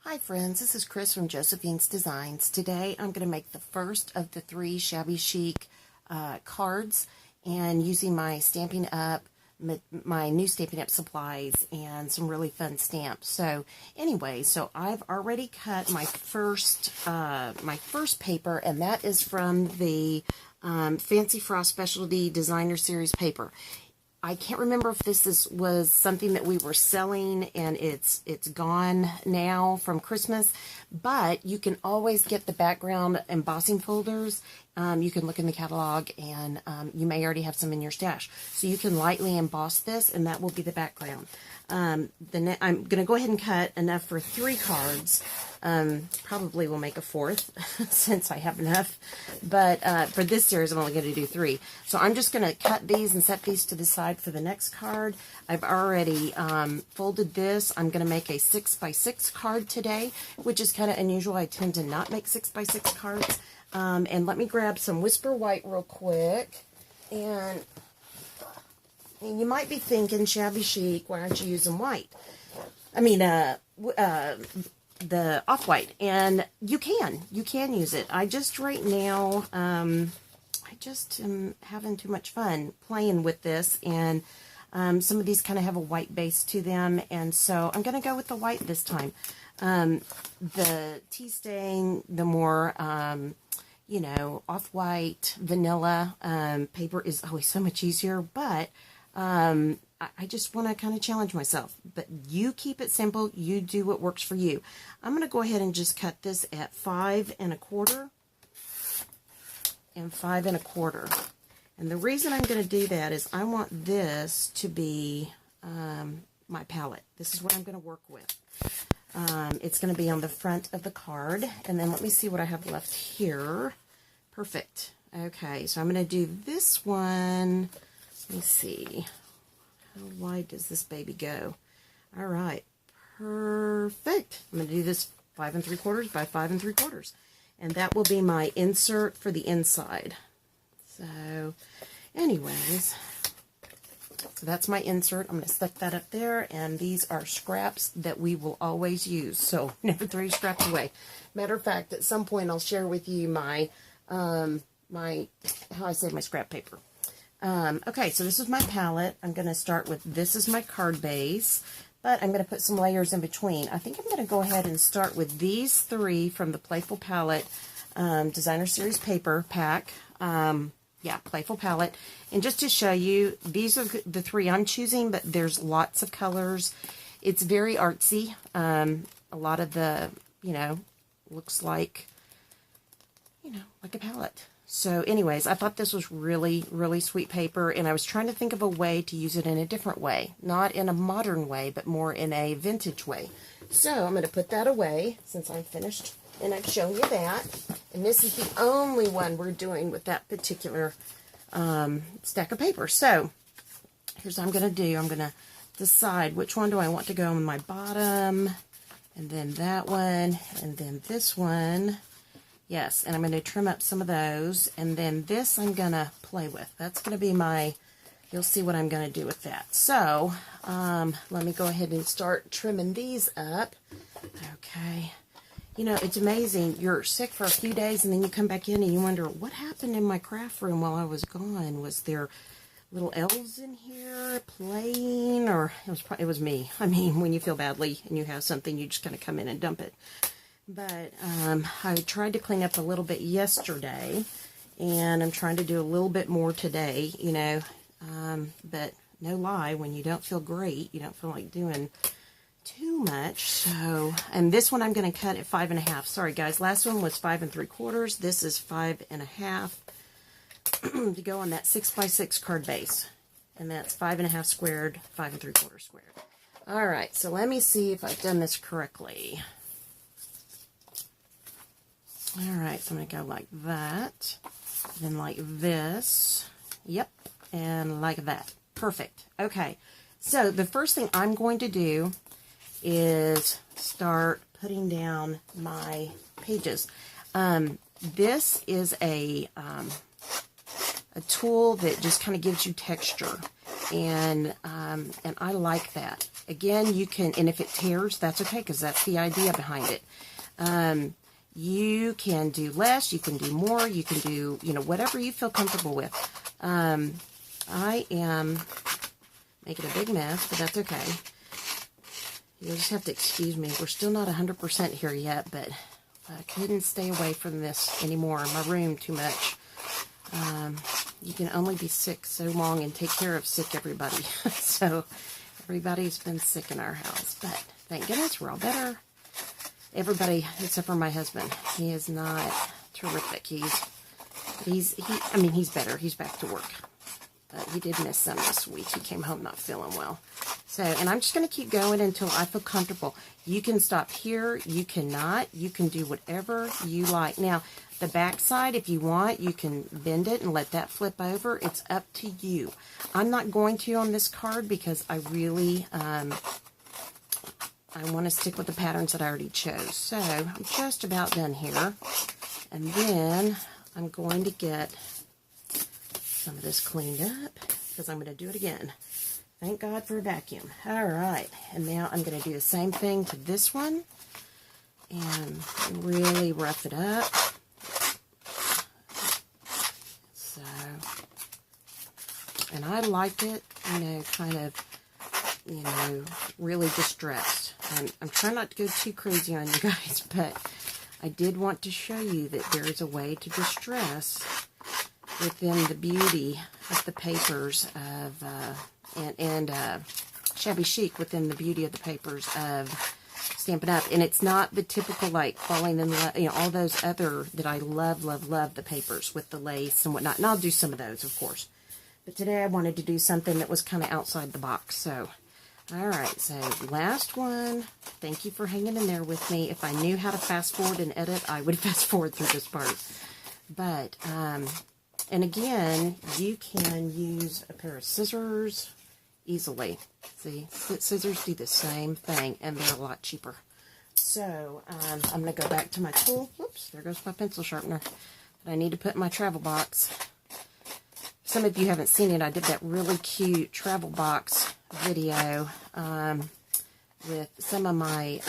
Hi friends, this is Chris from Josephine's Designs. Today I'm going to make the first of the 3 Shabby Chic cards, and using my Stampin' Up, my new Stampin' Up supplies and some really fun stamps. So anyway, so I've already cut my first paper, and that is from the Fancy Frost Specialty Designer Series paper. I can't remember if this was something that we were selling and it's gone now from Christmas, but you can always get the background embossing folders. You can look in the catalog, and you may already have some in your stash. So you can lightly emboss this, and that will be the background. I'm going to go ahead and cut enough for 3 cards. Probably will make a 4th since I have enough, but for this series I'm only going to do 3. So I'm just going to cut these and set these to the side for the next card. I've already folded this. I'm going to make a 6x6 card today, which is kind of unusual. I tend to not make 6x6 cards. And let me grab some Whisper White real quick. And you might be thinking, Shabby Chic, why aren't you using white? I mean, the off-white, and you can use it. I just right now I just am having too much fun playing with this, and some of these kind of have a white base to them, and so I'm going to go with the white this time. The tea stain, the more you know, off-white vanilla paper is always so much easier, but I just want to kind of challenge myself. But you keep it simple. You do what works for you. I'm going to go ahead and just cut this at 5 1/4 and 5 1/4. And the reason I'm going to do that is I want this to be my palette. This is what I'm going to work with. It's going to be on the front of the card. And then let me see what I have left here. Perfect. Okay, so I'm going to do this one. Let me see. How wide does this baby go? All right, perfect. I'm going to do this 5 3/4 by 5 3/4, and that will be my insert for the inside. So, anyways, so that's my insert. I'm going to stick that up there, and these are scraps that we will always use. So never throw your scraps away. Matter of fact, at some point I'll share with you my how I save my scrap paper. Okay, so this is my palette. I'm going to start with, this is my card base, but I'm going to put some layers in between. I think I'm going to go ahead and start with these 3 from the Playful Palette Designer Series paper pack. Yeah, Playful Palette. And just to show you, these are the 3 I'm choosing, but there's lots of colors. It's very artsy. A lot of the, you know, looks like, you know, like a palette. So anyways, I thought this was really, really sweet paper, and I was trying to think of a way to use it in a different way. Not in a modern way, but more in a vintage way. So I'm going to put that away since I'm finished, and I've shown you that. And this is the only one we're doing with that particular stack of paper. So here's what I'm going to do. I'm going to decide which one do I want to go on my bottom, and then that one, and then this one. Yes, and I'm going to trim up some of those, and then this I'm going to play with. That's going to be my, you'll see what I'm going to do with that. So, let me go ahead and start trimming these up. Okay. You know, it's amazing. You're sick for a few days, and then you come back in and you wonder, what happened in my craft room while I was gone? Was there little elves in here playing, or it was me. I mean, when you feel badly and you have something, you just kind of come in and dump it. But I tried to clean up a little bit yesterday, and I'm trying to do a little bit more today, you know. But no lie, when you don't feel great, you don't feel like doing too much. So, and this one I'm going to cut at 5 1/2. Sorry guys, last one was 5 3/4. This is 5 1/2 to go on that 6x6 card base. And that's 5 1/2 squared, 5 3/4 squared. All right, so let me see if I've done this correctly. Alright, so I'm going to go like that, then like this, yep, and like that. Perfect. Okay, so the first thing I'm going to do is start putting down my pages. This is a a tool that just kind of gives you texture, and I like that. Again, you can, and if it tears, that's okay, because that's the idea behind it. You can do less, you can do more, you can do, whatever you feel comfortable with. I am making a big mess, but that's okay. You'll just have to excuse me. We're still not 100% here yet, but I couldn't stay away from this anymore. My room too much. You can only be sick so long and take care of sick everybody. So everybody's been sick in our house, but thank goodness we're all better. Everybody except for my husband. He is not terrific. He's better. He's back to work. But he did miss some this week. He came home not feeling well. So, and I'm just going to keep going until I feel comfortable. You can stop here. You cannot. You can do whatever you like. Now, the back side, if you want, you can bend it and let that flip over. It's up to you. I'm not going to on this card because I really, I want to stick with the patterns that I already chose. So, I'm just about done here. And then I'm going to get some of this cleaned up because I'm going to do it again. Thank God for a vacuum. All right, and now I'm going to do the same thing to this one and really rough it up. So, and I like it, kind of, really distressed. I'm trying not to go too crazy on you guys, but I did want to show you that there is a way to distress within the beauty of the papers of, and Shabby Chic within the beauty of the papers of Stampin' Up. And it's not the typical, like, falling in love, all those other that I love, the papers with the lace and whatnot. And I'll do some of those, of course. But today I wanted to do something that was kind of outside the box. So, all right, so last one. Thank you for hanging in there with me. If I knew how to fast forward and edit, I would fast forward through this part. But, and again, you can use a pair of scissors easily. See, scissors do the same thing, and they're a lot cheaper. So, I'm going to go back to my tool. Whoops, there goes my pencil sharpener that I need to put in my travel box. Some of you haven't seen it. I did that really cute travel box video with some of my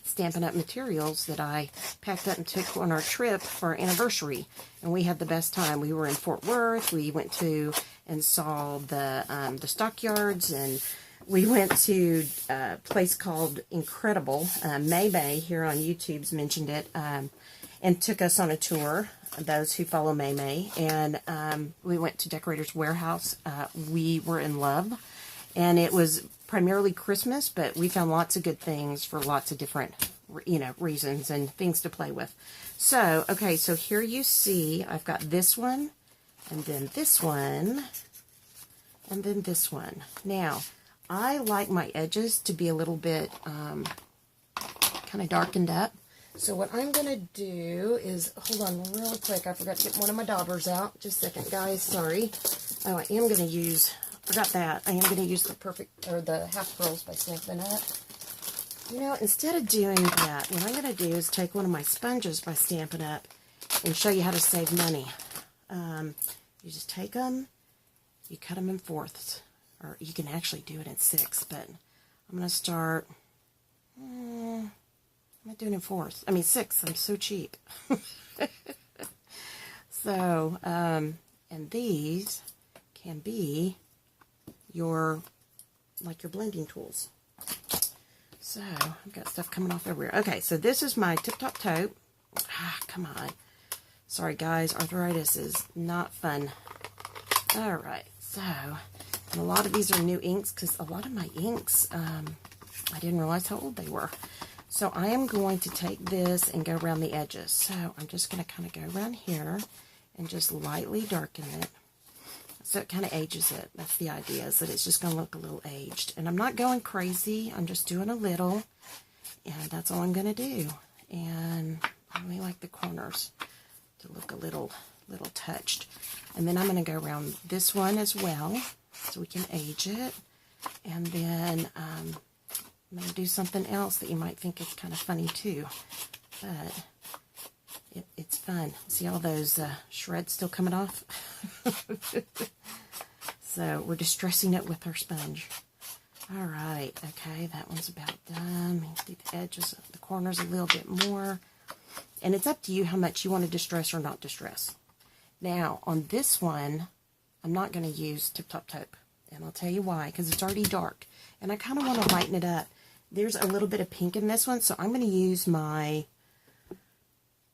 Stampin' Up! Materials that I packed up and took on our trip for our anniversary. And we had the best time. We were in Fort Worth. We went to and saw the stockyards, and we went to a place called Incredible. May here on YouTube's mentioned it, and took us on a tour, those who follow May. And we went to Decorator's Warehouse. We were in love. And it was primarily Christmas, but we found lots of good things for lots of different, reasons and things to play with. So, okay, so here you see I've got this one, and then this one, and then this one. Now, I like my edges to be a little bit kind of darkened up. So what I'm going to do is, hold on real quick, I forgot to get one of my daubers out. Just a second, guys, sorry. Oh, I am going to use... Forgot that. I am going to use the Half Pearls by Stampin' Up. Instead of doing that, what I'm going to do is take one of my sponges by Stampin' Up and show you how to save money. You just take them, you cut them in fourths, or you can actually do it in sixths, but I'm going to start, I'm not doing it in fourths. I mean sixths, I'm so cheap. So, and these can be your blending tools. So, I've got stuff coming off everywhere. Okay, so this is my Tip Top Taupe. Come on. Sorry, guys. Arthritis is not fun. Alright, so, and a lot of these are new inks, because a lot of my inks, I didn't realize how old they were. So, I am going to take this and go around the edges. So, I'm just going to kind of go around here and just lightly darken it. So it kind of ages it. That's the idea, is that it's just going to look a little aged. And I'm not going crazy. I'm just doing a little. And that's all I'm going to do. And I really like the corners to look a little touched. And then I'm going to go around this one as well, so we can age it. And then I'm going to do something else that you might think is kind of funny too. But It's fun. See all those shreds still coming off? So we're distressing it with our sponge. All right, okay, that one's about done. Do the edges, the corners a little bit more. And it's up to you how much you want to distress or not distress. Now, on this one, I'm not going to use Tip Top Taupe. And I'll tell you why, because it's already dark. And I kind of want to lighten it up. There's a little bit of pink in this one, so I'm going to use my...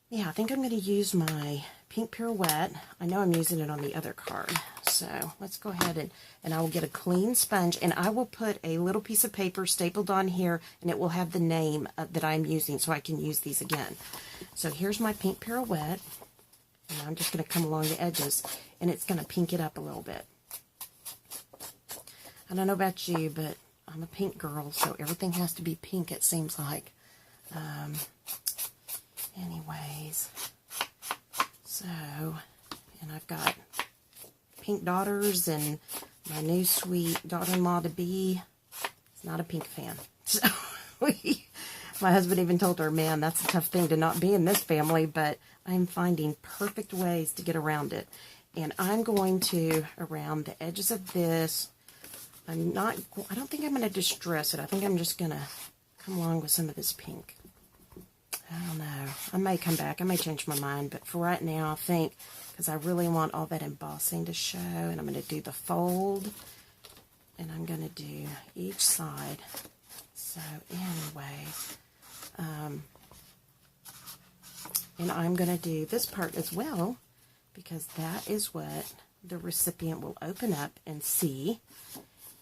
Yeah, I think I'm going to use my Pink Pirouette. I know I'm using it on the other card. So let's go ahead and I will get a clean sponge, and I will put a little piece of paper stapled on here, and it will have the name that I'm using so I can use these again. So here's my Pink Pirouette, and I'm just going to come along the edges, and it's going to pink it up a little bit. I don't know about you, but I'm a pink girl, so everything has to be pink, it seems like. Anyways, so, and I've got pink daughters, and my new sweet daughter-in-law to be is not a pink fan. So my husband even told her, man, that's a tough thing to not be in this family, but I'm finding perfect ways to get around it. And I'm going to, around the edges of this, I don't think I'm going to distress it. I think I'm just going to come along with some of this pink. I don't know. I may come back. I may change my mind. But for right now, I think, because I really want all that embossing to show, and I'm going to do the fold, and I'm going to do each side. So anyway, and I'm going to do this part as well, because that is what the recipient will open up and see.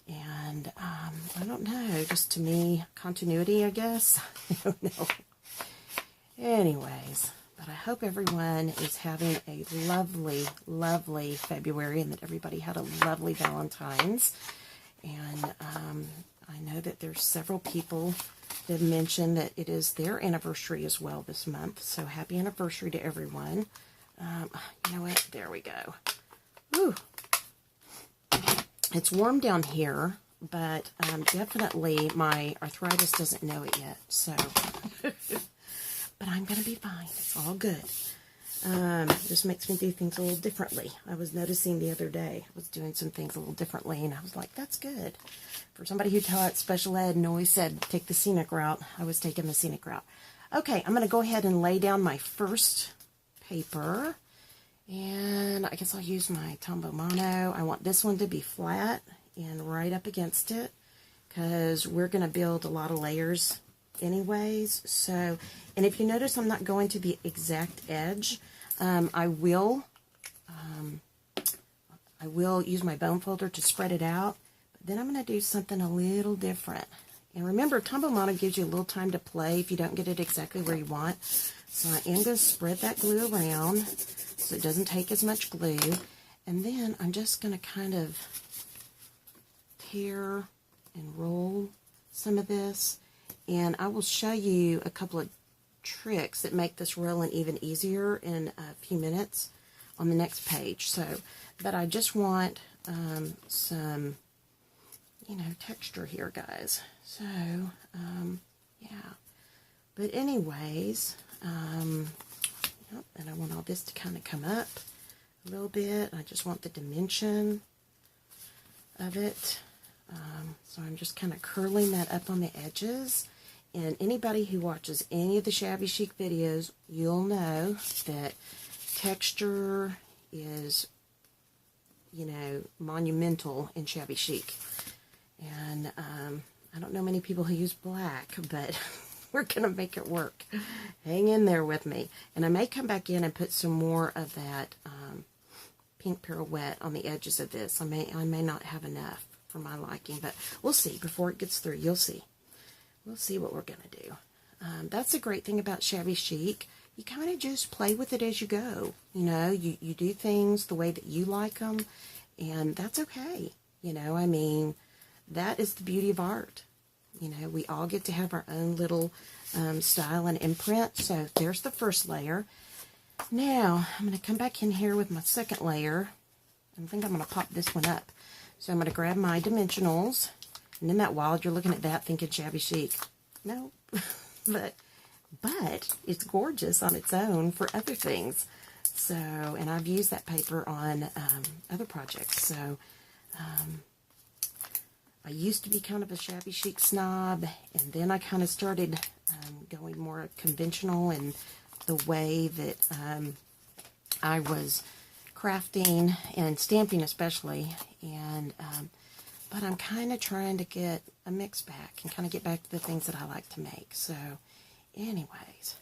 And I don't know, just to me, continuity, I guess. I don't know. Anyways, but I hope everyone is having a lovely, lovely February, and that everybody had a lovely Valentine's. And I know that there's several people that have mentioned that it is their anniversary as well this month. So happy anniversary to everyone. You know what? There we go. Woo! It's warm down here, but definitely my arthritis doesn't know it yet. So... But I'm going to be fine. It's all good. Just makes me do things a little differently. I was noticing the other day, I was doing some things a little differently, and I was like, that's good. For somebody who taught special ed and always said, take the scenic route, I was taking the scenic route. Okay, I'm going to go ahead and lay down my first paper, and I guess I'll use my Tombow Mono. I want this one to be flat and right up against it, because we're going to build a lot of layers anyways. So, and if you notice, I'm not going to the exact edge. I will use my bone folder to spread it out, but then I'm going to do something a little different. And remember, Tombow Mono gives you a little time to play if you don't get it exactly where you want. So I am going to spread that glue around so it doesn't take as much glue. And then I'm just going to kind of tear and roll some of this. And I will show you a couple of tricks that make this rolling even easier in a few minutes on the next page. So, but I just want some, you know, texture here, guys. So, yeah. But anyways, yep, and I want all this to kind of come up a little bit. I just want the dimension of it. So I'm just kind of curling that up on the edges. And anybody who watches any of the Shabby Chic videos, you'll know that texture is, you know, monumental in Shabby Chic. And I don't know many people who use black, but we're going to make it work. Hang in there with me. And I may come back in and put some more of that Pink Pirouette on the edges of this. I may not have enough for my liking, but we'll see. Before it gets through, you'll see. We'll see what we're going to do. That's a great thing about Shabby Chic. You kind of just play with it as you go. You know, you do things the way that you like them, and that's okay. You know, I mean, that is the beauty of art. You know, we all get to have our own little style and imprint. So there's the first layer. Now, I'm going to come back in here with my second layer. I think I'm going to pop this one up. So I'm going to grab my dimensionals. And isn't that wild? You're looking at that thinking Shabby Chic. No. But but it's gorgeous on its own for other things. So, and I've used that paper on other projects. So, I used to be kind of a Shabby Chic snob, and then I kind of started going more conventional in the way that I was crafting and stamping especially, and but I'm kind of trying to get a mix back and kind of get back to the things that I like to make. So anyways,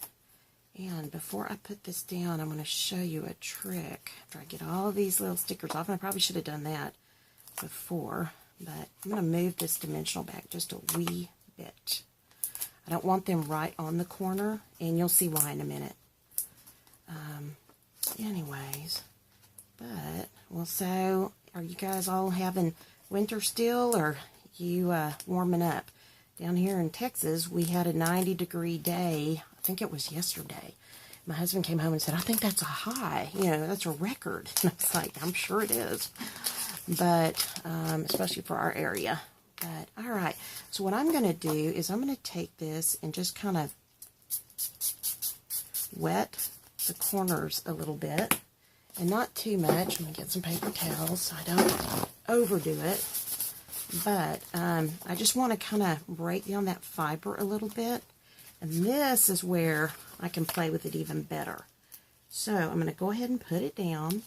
and before I put this down, I'm going to show you a trick after I get all of these little stickers off, and I probably should have done that before, but I'm going to move this dimensional back just a wee bit. I don't want them right on the corner, and you'll see why in a minute. Anyways, but, well, so, are you guys all having winter still, or you warming up? Down here in Texas, we had a 90-degree day. I think it was yesterday. My husband came home and said, I think that's a high. You know, that's a record. And I was like, I'm sure it is. But, especially for our area. But, all right. So what I'm going to do is I'm going to take this and just kind of wet the corners a little bit. And not too much. I'm going to get some paper towels so I don't overdo it. But I just want to kind of break down that fiber a little bit. And this is where I can play with it even better. So I'm going to go ahead and put it down.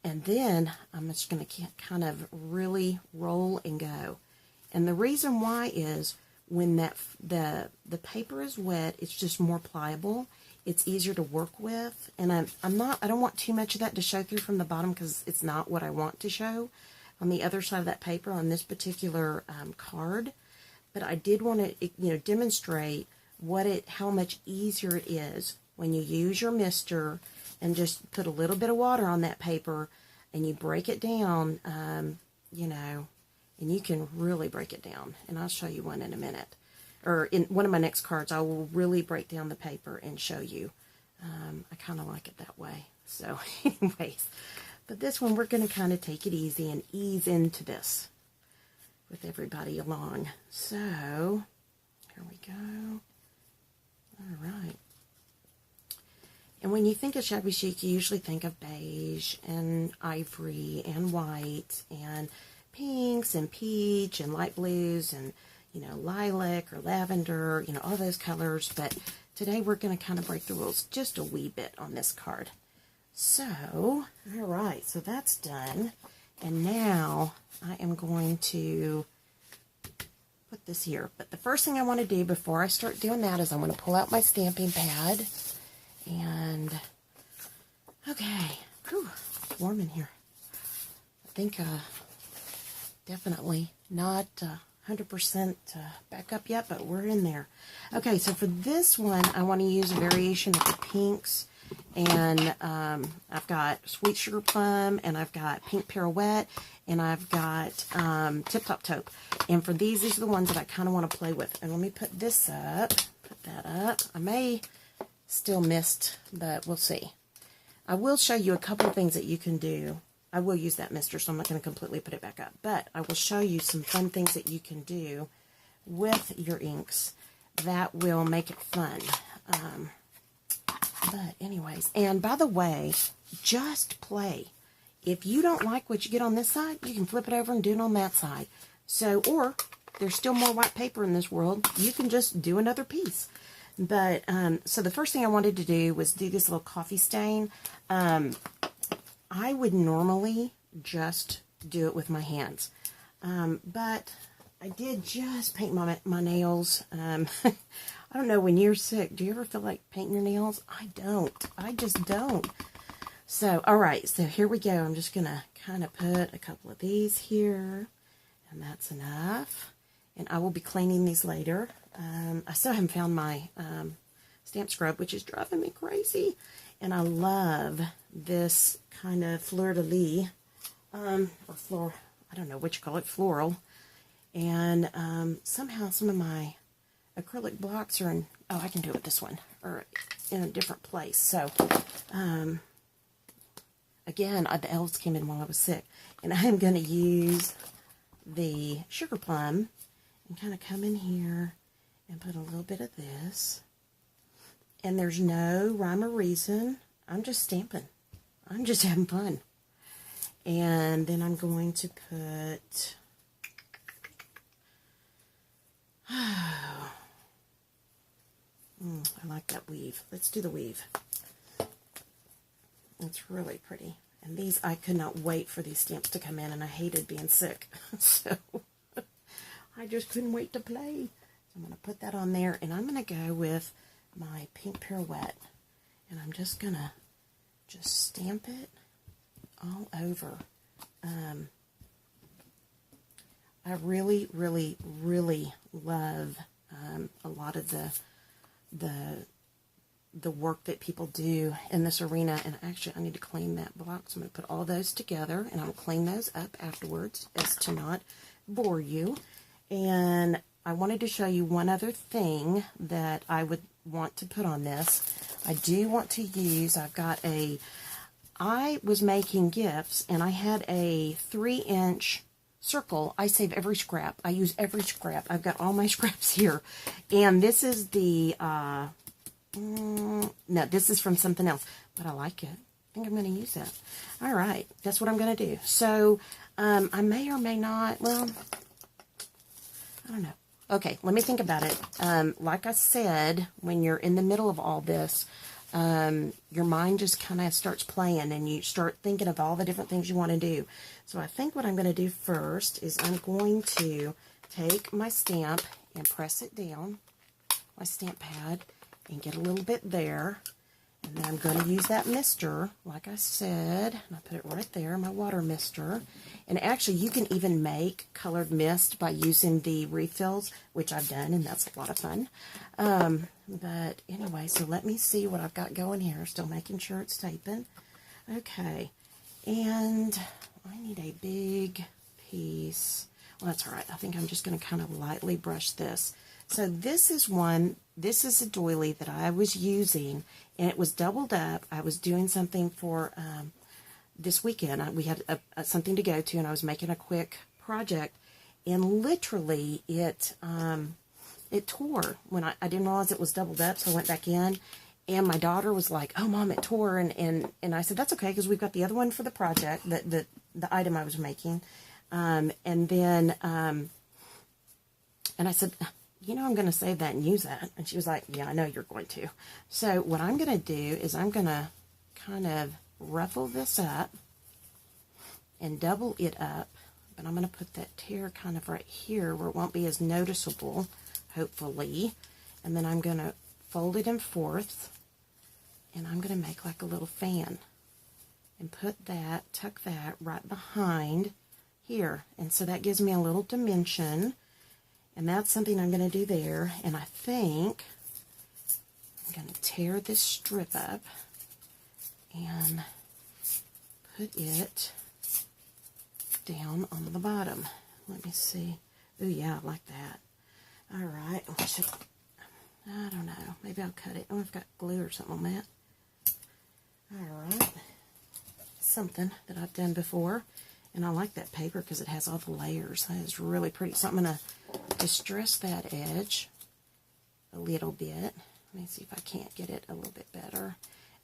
And then I'm just going to kind of really roll and go. And the reason why is when the paper is wet, it's just more pliable. It's easier to work with. And I don't want too much of that to show through from the bottom because it's not what I want to show on the other side of that paper on this particular card. But I did want to, demonstrate how much easier it is when you use your mister and just put a little bit of water on that paper and you break it down, and you can really break it down. And I'll show you one in a minute. Or in one of my next cards, I will really break down the paper and show you. I kind of like it that way. So anyways, but this one we're going to kind of take it easy and ease into this with everybody along. So here we go. All right. And when you think of Shabby Chic, you usually think of beige and ivory and white and pinks and peach and light blues and, lilac or lavender, all those colors. But today we're going to kind of break the rules just a wee bit on this card. So, all right, so that's done. And now I am going to put this here. But the first thing I want to do before I start doing that is I want to pull out my stamping pad. And, okay, whew, it's warm in here. I think definitely not 100% back up yet, but we're in there. Okay, so for this one, I want to use a variation of the pinks. And I've got Sweet Sugar Plum, and I've got Pink Pirouette, and I've got Tip Top Taupe. And for these are the ones that I kind of want to play with. And let me put this up, put that up. I may still mist, but we'll see. I will show you a couple of things that you can do. I will use that mister, so I'm not going to completely put it back up. But I will show you some fun things that you can do with your inks that will make it fun. But anyways, and by the way, just play. If you don't like what you get on this side, you can flip it over and do it on that side. So, or there's still more white paper in this world. You can just do another piece. But, so the first thing I wanted to do was do this little coffee stain. I would normally just do it with my hands. But I did just paint my nails. I don't know, when you're sick, do you ever feel like painting your nails? I don't. I just don't. So, all right, so here we go. I'm just going to kind of put a couple of these here, and that's enough. And I will be cleaning these later. I still haven't found my stamp scrub, which is driving me crazy. And I love this kind of fleur-de-lis, or floor, I don't know what you call it, floral. And somehow some of my acrylic blocks are in, oh, I can do it with this one, or in a different place. So, again, the elves came in while I was sick. And I'm going to use the sugar plum and kind of come in here and put a little bit of this And there's no rhyme or reason. I'm just stamping. I'm just having fun. And then I'm going to put... I like that weave. Let's do the weave. It's really pretty. And these, I could not wait for these stamps to come in, and I hated being sick. So I just couldn't wait to play. So I'm going to put that on there, and I'm going to go with my pink pirouette. And I'm just going to stamp it all over. I really, really, really love a lot of the work that people do in this arena. And actually, I need to clean that box. I'm going to put all those together, and I'll clean those up afterwards as to not bore you. And I wanted to show you one other thing that I would want to put on this. I do want to use, I was making gifts, and I had a 3-inch circle. I save every scrap. I use every scrap. I've got all my scraps here. And this is the, no, this is from something else, but I like it. I think I'm going to use that. All right, that's what I'm going to do. So, I may or may not, well, I don't know. Okay, let me think about it. Like I said, when you're in the middle of all this, your mind just kind of starts playing, and you start thinking of all the different things you want to do. So I think what I'm going to do first is I'm going to take my stamp and press it down, my stamp pad, and get a little bit there. And then I'm going to use that mister, like I said, and I put it right there, my water mister. And actually, you can even make colored mist by using the refills, which I've done, and that's a lot of fun. But anyway, so let me see what I've got going here. Still making sure it's taping. Okay, and I need a big piece. Well, that's all right. I think I'm just going to kind of lightly brush this. So this is a doily that I was using, and it was doubled up. I was doing something for this weekend. We had something to go to, and I was making a quick project, and literally it tore when I didn't realize it was doubled up, so I went back in, and my daughter was like, "Oh, Mom, it tore," and I said, "That's okay, because we've got the other one for the project, the item I was making," and then and I said, "You know, I'm going to save that and use that." And she was like, "Yeah, I know you're going to." So what I'm going to do is I'm going to kind of ruffle this up and double it up. But I'm going to put that tear kind of right here where it won't be as noticeable, hopefully. And then I'm going to fold it in fourths. And I'm going to make like a little fan. And put that, tuck that right behind here. And so that gives me a little dimension. And that's something I'm going to do there. And I think I'm going to tear this strip up and put it down on the bottom. Let me see. Oh, yeah, I like that. All right. I don't know. Maybe I'll cut it. Oh, I've got glue or something on that. All right. Something that I've done before. And I like that paper because it has all the layers. That is really pretty. So I'm going to distress that edge a little bit. Let me see if I can't get it a little bit better.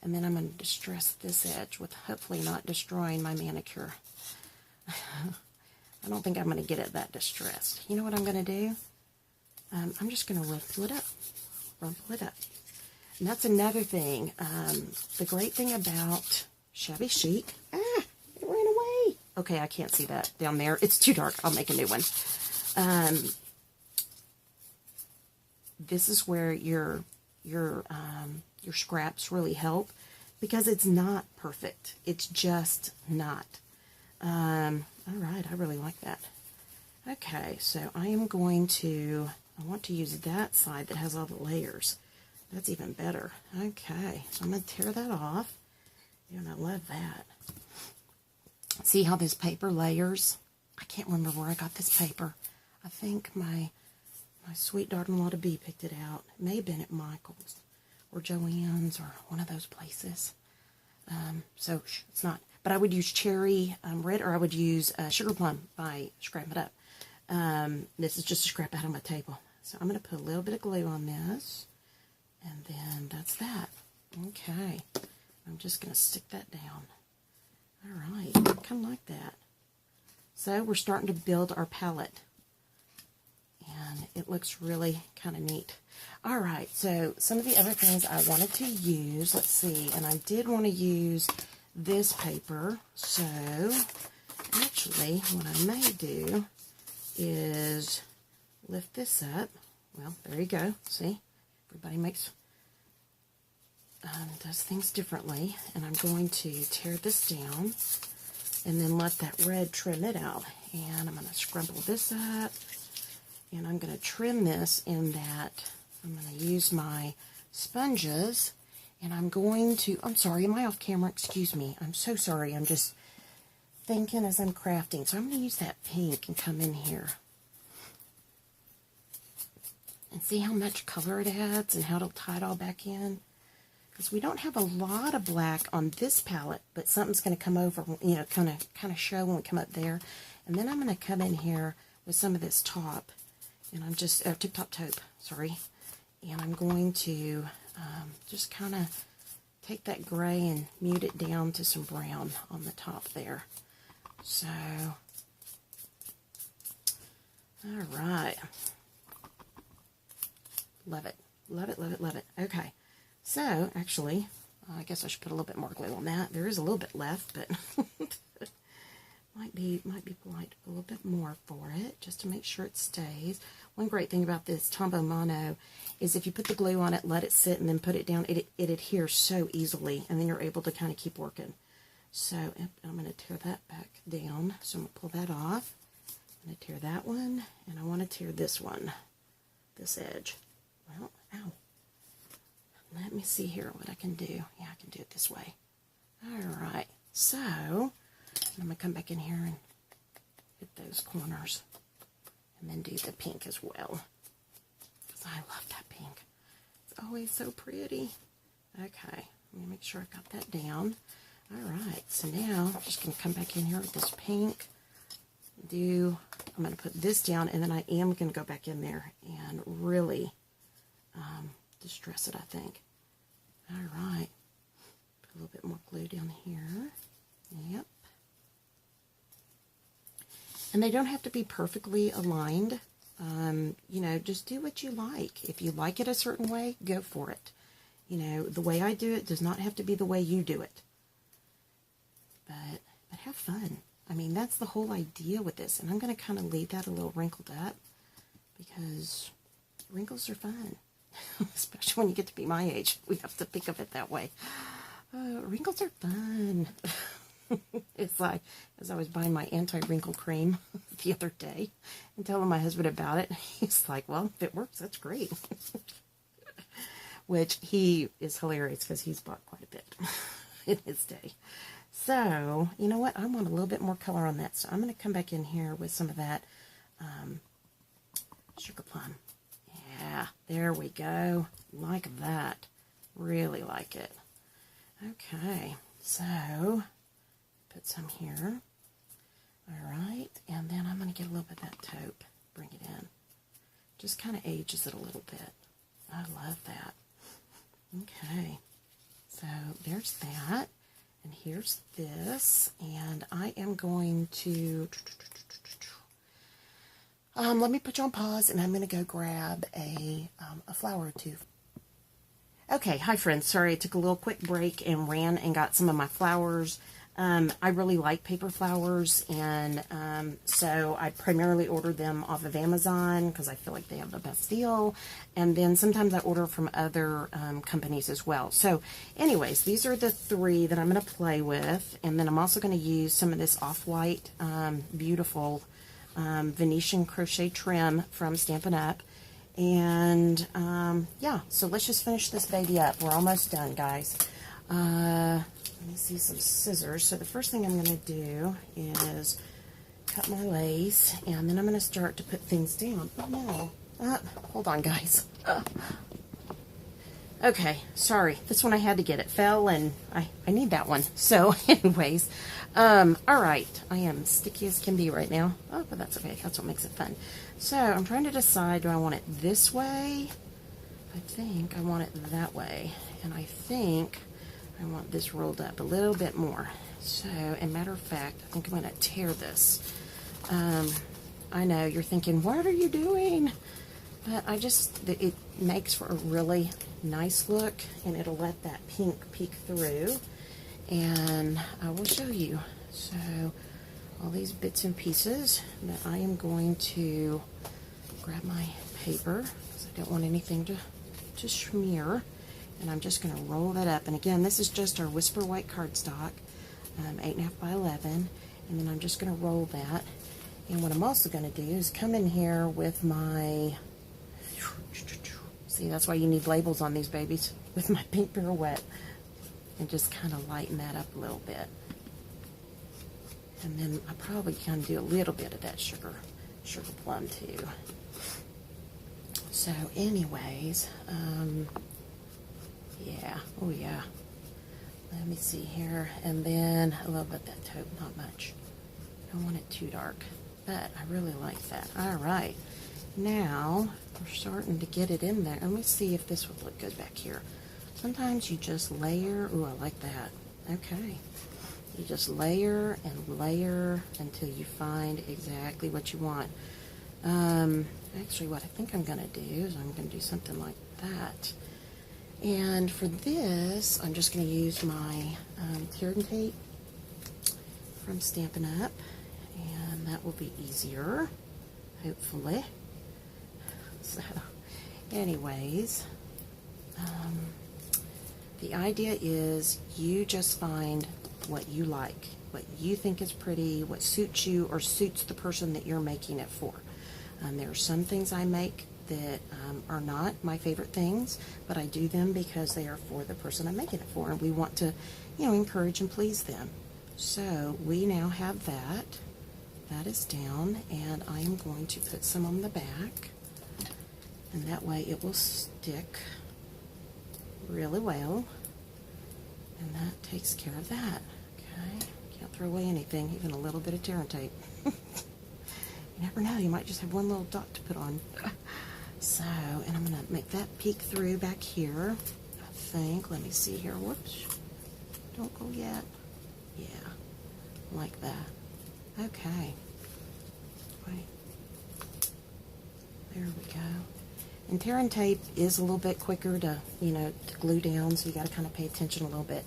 And then I'm going to distress this edge with hopefully not destroying my manicure. I don't think I'm going to get it that distressed. You know what I'm going to do? I'm just going to rumple it up. Rumple it up. And that's another thing. The great thing about Shabby Chic... it ran away. Okay, I can't see that down there. It's too dark. I'll make a new one. This is where your scraps really help, because it's not perfect. It's just not. All right, I really like that. Okay, so I want to use that side that has all the layers. That's even better. Okay, so I'm going to tear that off. And I love that. See how this paper layers? I can't remember where I got this paper. I think my sweet daughter-in-law to be picked it out. It may have been at Michael's or Joann's or one of those places. So it's not. But I would use cherry red, or I would use sugar plum by Scrap It Up. This is just a scrap out of my table. So I'm going to put a little bit of glue on this. And then And that's that. Okay. I'm just going to stick that down. All right. Kind of like that. So we're starting to build our palette. And it looks really kind of neat. All right. So some of the other things I wanted to use, let's see. And I did want to use this paper. So actually what I may do is lift this up. Well, there you go. See? Everybody does things differently. And I'm going to tear this down and then let that red trim it out. And I'm going to scrumple this up. And I'm going to trim this in that I'm going to use my sponges. And I'm going to, I'm sorry, am I off camera? Excuse me. I'm so sorry. I'm just thinking as I'm crafting. So I'm going to use that pink and come in here. And see how much color it adds and how it'll tie it all back in. Because we don't have a lot of black on this palette, but something's going to come over, you know, kind of show when we come up there. And then I'm going to come in here with some of this top. And I'm just, tip-top taupe, sorry. And I'm going to just kind of take that gray and mute it down to some brown on the top there. So, all right. Love it. Love it, love it, love it. Okay. So, actually, I guess I should put a little bit more glue on that. There is a little bit left, but might be polite to put a little bit more for it, just to make sure it stays. One great thing about this Tombow Mono is if you put the glue on it, let it sit, and then put it down, it adheres so easily, and then you're able to kind of keep working. So, I'm going to tear that back down. So, I'm going to pull that off. I'm going to tear that one, and I want to tear this one, this edge. Well, ow. Let me see here what I can do. Yeah, I can do it this way. Alright, so I'm going to come back in here and hit those corners. And then do the pink as well. Because I love that pink. It's always so pretty. Okay, let me make sure I've got that down. Alright, so now I'm just going to come back in here with this pink. I'm going to put this down, and then I am going to go back in there and really distress it, I think. Alright. Put a little bit more glue down here. Yep. And they don't have to be perfectly aligned. You know, just do what you like. If you like it a certain way, go for it. You know, the way I do it does not have to be the way you do it. But have fun. I mean, that's the whole idea with this. And I'm going to kind of leave that a little wrinkled up because wrinkles are fun. Especially when you get to be my age. We have to think of it that way. Wrinkles are fun. It's like, as I was buying my anti-wrinkle cream the other day and telling my husband about it, he's like, well, if it works, that's great. Which he is hilarious because he's bought quite a bit in his day. So, you know what? I want a little bit more color on that. So I'm going to come back in here with some of that sugar plum. Yeah, there we go. Like that. Really like it. Okay, so put some here. Alright, and then I'm going to get a little bit of that taupe. Bring it in. Just kind of ages it a little bit. I love that. Okay, so there's that. And here's this. And I am going to... let me put you on pause, and I'm going to go grab a flower or two. Okay, hi friends. Sorry, I took a little quick break and ran and got some of my flowers. I really like paper flowers, and so I primarily order them off of Amazon because I feel like they have the best deal. And then sometimes I order from other companies as well. So anyways, these are the three that I'm going to play with. And then I'm also going to use some of this off-white beautiful Venetian crochet trim from Stampin' Up. And yeah, so let's just finish this baby up. We're almost done, guys. Let me see some scissors. So the first thing I'm going to do is cut my lace, and then I'm going to start to put things down. Oh no. Hold on, guys. Okay, sorry. This one I had to get. It fell, and I need that one. So anyways, alright. I am sticky as can be right now. Oh, but that's okay. That's what makes it fun. So I'm trying to decide, do I want it this way? I think I want it that way, and I think I want this rolled up a little bit more. So, as a matter of fact, I think I'm going to tear this. I know you're thinking, what are you doing? But it makes for a really nice look, and it'll let that pink peek through, and I will show you. So, all these bits and pieces that I am going to grab my paper, because I don't want anything to smear, and I'm just going to roll that up. And again, this is just our Whisper White cardstock, 8.5 by 11, and then I'm just going to roll that. And what I'm also going to do is come in here with my, see, that's why you need labels on these babies, with my pink pirouette, and just kind of lighten that up a little bit. And then I probably kind of do a little bit of that sugar plum too. So anyways, yeah, oh yeah. Let me see here, and then a little bit of that taupe, not much. I don't want it too dark, but I really like that. All right, now we're starting to get it in there. Let me see if this would look good back here. Sometimes you just layer. Ooh, I like that. Okay, you just layer and layer until you find exactly what you want. Actually, what I think I'm going to do is I'm going to do something like that. And for this, I'm just going to use my tear tape from Stampin' Up, and that will be easier, hopefully. So, anyways, the idea is you just find what you like, what you think is pretty, what suits you or suits the person that you're making it for. There are some things I make that are not my favorite things, but I do them because they are for the person I'm making it for, and we want to, encourage and please them. So we now have that. That is down, and I am going to put some on the back, and that way it will stick really well, and that takes care of that. Okay, can't throw away anything, even a little bit of tear tape. You never know, you might just have one little dot to put on. So, and I'm going to make that peek through back here, I think. Let me see here. Whoops. Don't go yet. Yeah, like that. Okay. Wait. There we go. And tearing tape is a little bit quicker to, to glue down, so you got to kind of pay attention a little bit.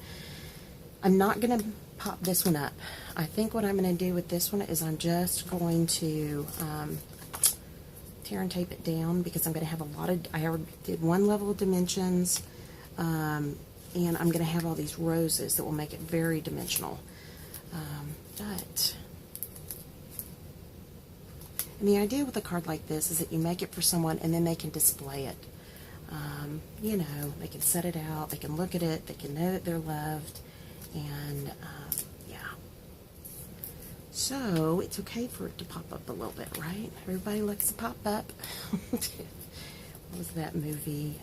I'm not going to pop this one up. I think what I'm going to do with this one is I'm just going to tear and tape it down, because I'm going to have a lot of, I already did one level of dimensions, and I'm going to have all these roses that will make it very dimensional. And the idea with a card like this is that you make it for someone and then they can display it. They can set it out, they can look at it, they can know that they're loved, and yeah. So it's okay for it to pop up a little bit, right? Everybody likes to pop up. What was that movie?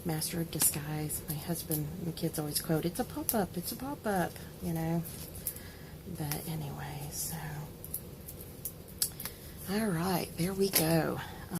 Master of Disguise. My husband and kids always quote, "It's a pop-up, it's a pop-up," But anyway, so. All right, there we go.